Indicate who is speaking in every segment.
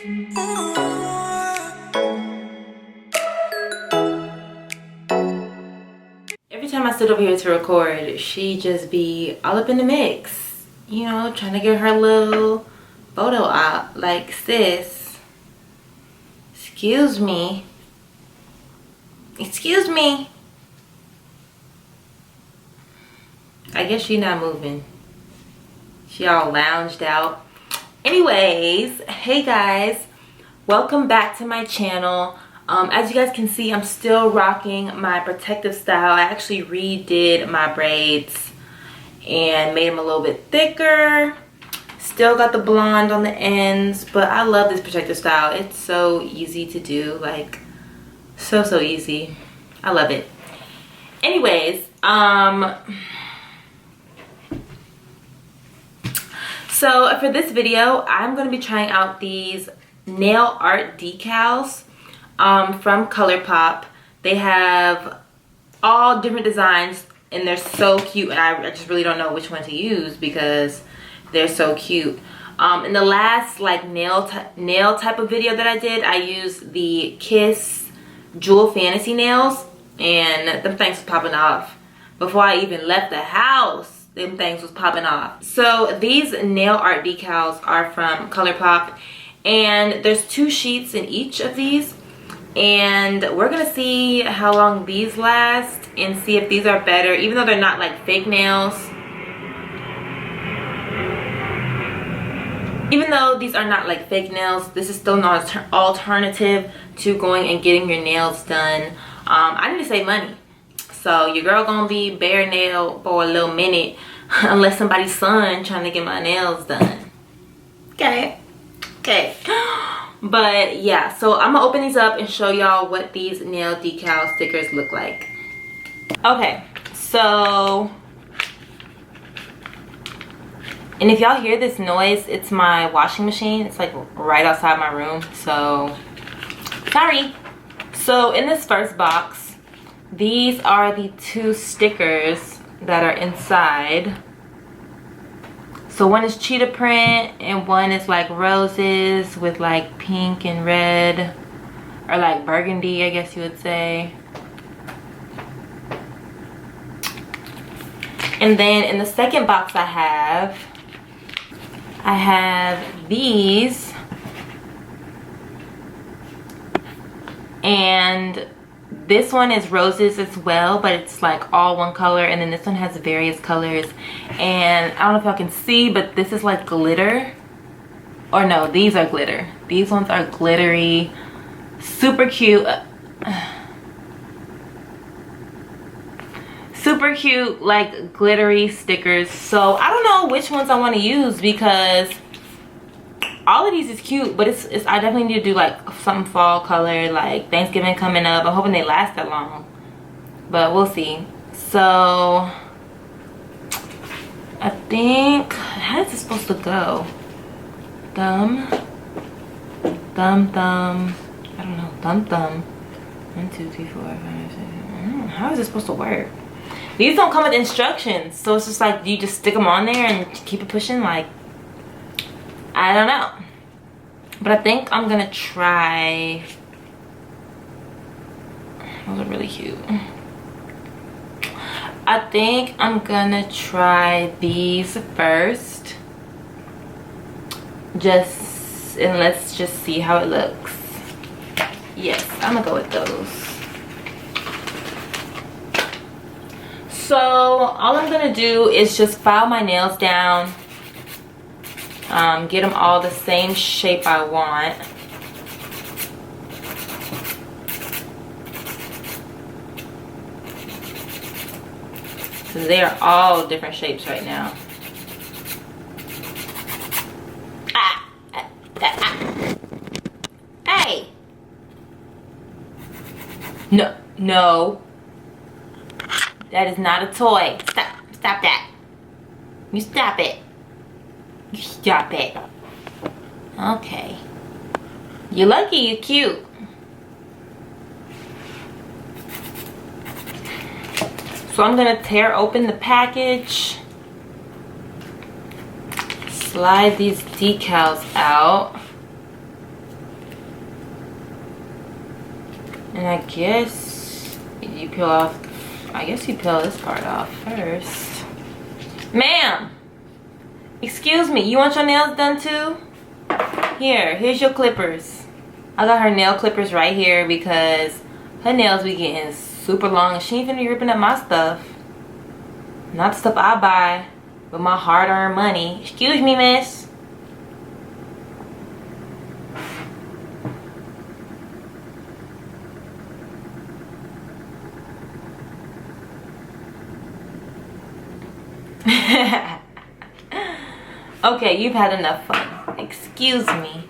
Speaker 1: Every time I sit over here to record, she just be all up in the mix, you know, trying to get her little photo out. Like, sis, excuse me. Excuse me. I guess she not moving. She all lounged out. Anyways, hey guys, welcome back to my channel. As you guys can see, I'm still rocking my protective style. I actually redid my braids and made them a little bit thicker. Still got the blonde on the ends, but I love this protective style. It's so easy to do, like so easy. I love it. Anyways, so for this video, I'm going to be trying out these nail art decals from Colourpop. They have all different designs and they're so cute, and I just really don't know which one to use because they're so cute. In the last like nail type of video that I did, I used the Kiss Jewel Fantasy nails, and them things was popping off. Before I even left the house, them things was popping off. So these nail art decals are from Colourpop, and there's 2 sheets in each of these, and we're gonna see how long these last and see if these are better, even though they're not like fake nails. Even though these are not like fake nails, this is still an alternative to going and getting your nails done. I need to save money, so your girl gonna be bare nail for a little minute unless somebody's son trying to get my nails done. Okay. But yeah, so I'm gonna open these up and show y'all what these nail decal stickers look like. Okay, so, and if y'all hear this noise, it's my washing machine. It's like right outside my room, so sorry. So in this first box, these are the 2 stickers that are inside. So one is cheetah print and one is like roses with like pink and red, or like burgundy, I guess you would say. And then in the second box I have these, and this one is roses as well, but it's like all one color, and then this one has various colors. And I don't know if y'all can see, but this is like glitter, or no, these are glitter. These ones are glittery, super cute. Super cute, like glittery stickers. So I don't know which ones I want to use because all of these is cute, but it's I definitely need to do like some fall color, like Thanksgiving coming up. I'm hoping they last that long, but we'll see. So I think, how is this supposed to go? Thumb, thumb, thumb. I don't know. Thumb, thumb. 1, 2, 3, 4, 5, 6. How is this supposed to work? These don't come with instructions, so it's just like you just stick them on there and keep it pushing. Like, I don't know, but I think I'm gonna try. Those are really cute. I think I'm gonna try these first, and let's just see how it looks. Yes, I'm gonna go with those. So all I'm gonna do is just file my nails down, get them all the same shape I want. So they are all different shapes right now. Hey! No. That is not a toy. Stop that. You stop it. You stop it. Okay. You're lucky you're cute. So I'm gonna tear open the package, slide these decals out. And I guess you peel off, I guess you peel this part off first. Ma'am, excuse me, you want your nails done too? Here's your clippers. I got her nail clippers right here because her nails be getting super long and she ain't finna be ripping up my stuff. Not the stuff I buy with my hard-earned money. Excuse me, miss. Okay, you've had enough fun. Excuse me.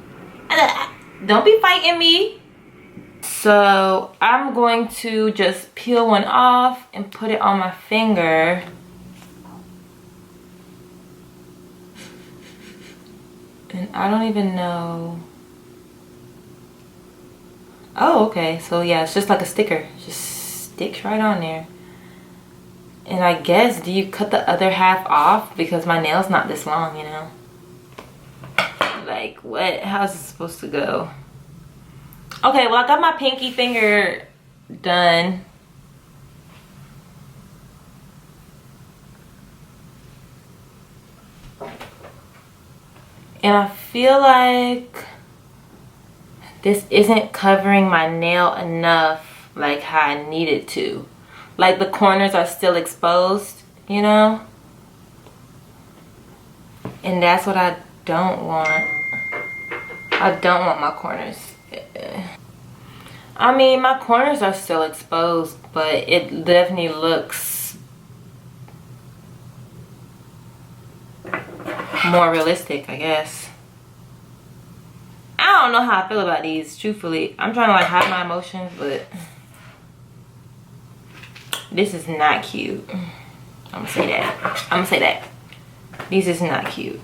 Speaker 1: Don't be fighting me. So I'm going to just peel one off and put it on my finger. And I don't even know. Oh, okay. So yeah, it's just like a sticker. It just sticks right on there. And I guess, do you cut the other half off? Because my nail's not this long, you know? Like, what? How's it supposed to go? Okay, well, I got my pinky finger done. And I feel like this isn't covering my nail enough, like how I need it to. Like the corners are still exposed, you know? And that's what I don't want. I don't want my corners. I mean, my corners are still exposed, but it definitely looks more realistic, I guess. I don't know how I feel about these, truthfully. I'm trying to like hide my emotions, but this is not cute. I'm gonna say that. I'm gonna say that. This is not cute.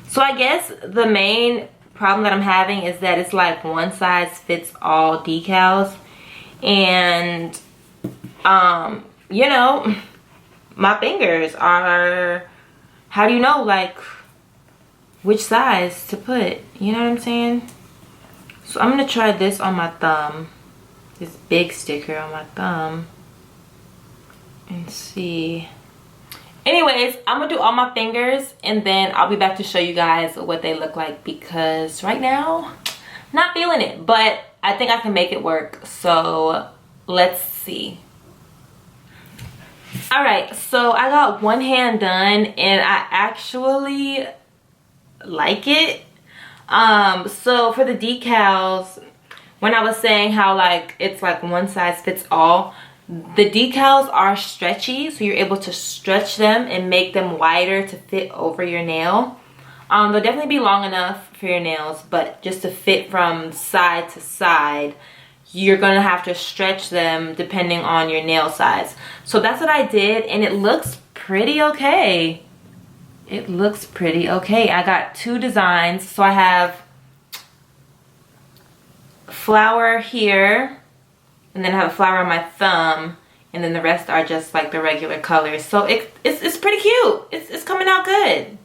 Speaker 1: So I guess the main problem that I'm having is that it's like one size fits all decals. And you know, my fingers are, how do you know like which size to put? You know what I'm saying? So I'm gonna try this on my thumb. This big sticker on my thumb. And see. Anyways, I'm gonna do all my fingers and then I'll be back to show you guys what they look like, because right now not feeling it, but I think I can make it work. So let's see. All right, so I got one hand done and I actually like it. So for the decals, when I was saying how like it's like one size fits all, the decals are stretchy, so you're able to stretch them and make them wider to fit over your nail. They'll definitely be long enough for your nails, but just to fit from side to side, you're gonna have to stretch them depending on your nail size. So that's what I did, and it looks pretty okay. It looks pretty okay. I got two designs. So I have flower here, and then I have a flower on my thumb, and then the rest are just like the regular colors. So it's pretty cute. It's coming out good.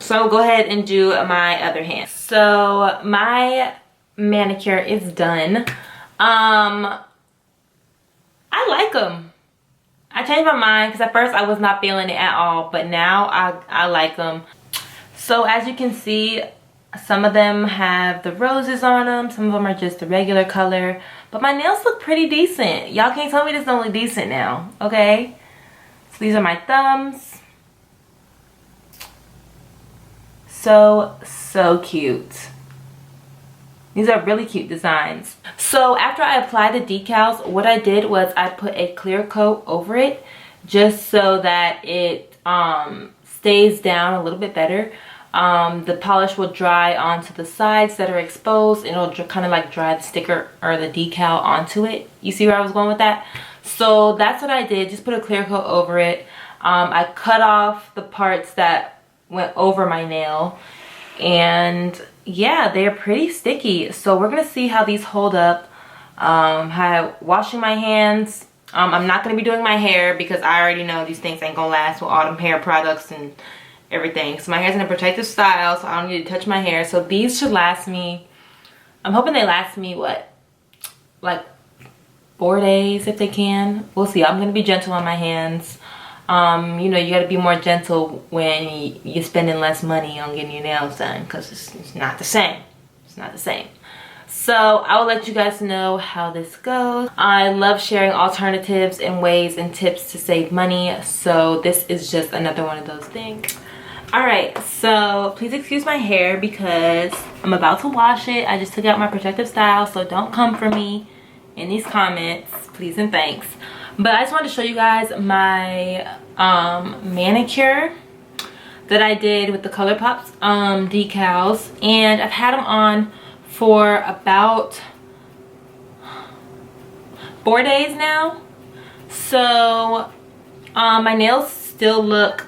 Speaker 1: So I'll go ahead and do my other hand. So my manicure is done. I like them. I changed my mind because at first I was not feeling it at all, but now I like them. So as you can see, some of them have the roses on them, some of them are just the regular color, but my nails look pretty decent. Y'all can't tell me this don't look decent now, okay? So these are my thumbs. So cute. These are really cute designs. So after I applied the decals, what I did was I put a clear coat over it just so that it stays down a little bit better. The polish will dry onto the sides that are exposed, and it'll kind of like dry the sticker or the decal onto it. You see where I was going with that? So that's what I did, just put a clear coat over it. I cut off the parts that went over my nail, and yeah, they're pretty sticky. So we're gonna see how these hold up. Washing my hands. I'm not gonna be doing my hair because I already know these things ain't gonna last with all them hair products and everything. So my hair's in a protective style, so I don't need to touch my hair. So these should last me I'm hoping they last me, what, like 4 days if they can. We'll see. I'm gonna be gentle on my hands. You know, you gotta be more gentle when you're spending less money on getting your nails done, because it's not the same. It's not the same. So I will let you guys know how this goes. I love sharing alternatives and ways and tips to save money, so this is just another one of those things. Alright, so please excuse my hair because I'm about to wash it. I just took out my protective style, so don't come for me in these comments, please and thanks. But I just wanted to show you guys my manicure that I did with the Colourpop decals, and I've had them on for about 4 days now. So my nails still look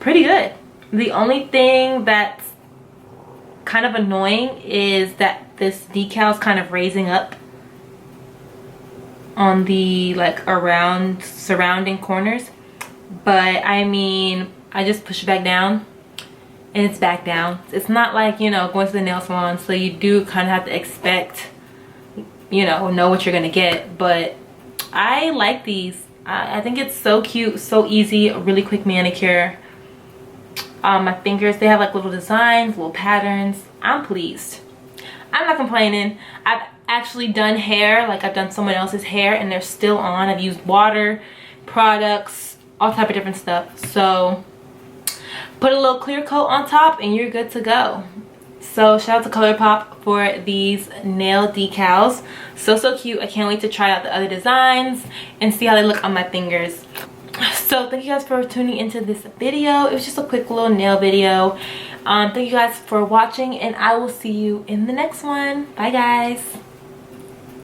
Speaker 1: pretty good. The only thing that's kind of annoying is that this decal is kind of raising up on the like around surrounding corners, but I mean, I just push it back down and it's back down. It's not like, you know, going to the nail salon, so you do kind of have to expect, you know what you're gonna get. But I like these. I think it's so cute, so easy, a really quick manicure. My fingers, they have like little designs, little patterns. I'm pleased. I'm not complaining. I've actually done hair, like I've done someone else's hair and they're still on. I've used water, products, all type of different stuff. So put a little clear coat on top and you're good to go. So shout out to Colourpop for these nail decals. So cute. I can't wait to try out the other designs and see how they look on my fingers. So thank you guys for tuning into this video. It was just a quick little nail video. Thank you guys for watching, and I will see you in the next one. Bye guys.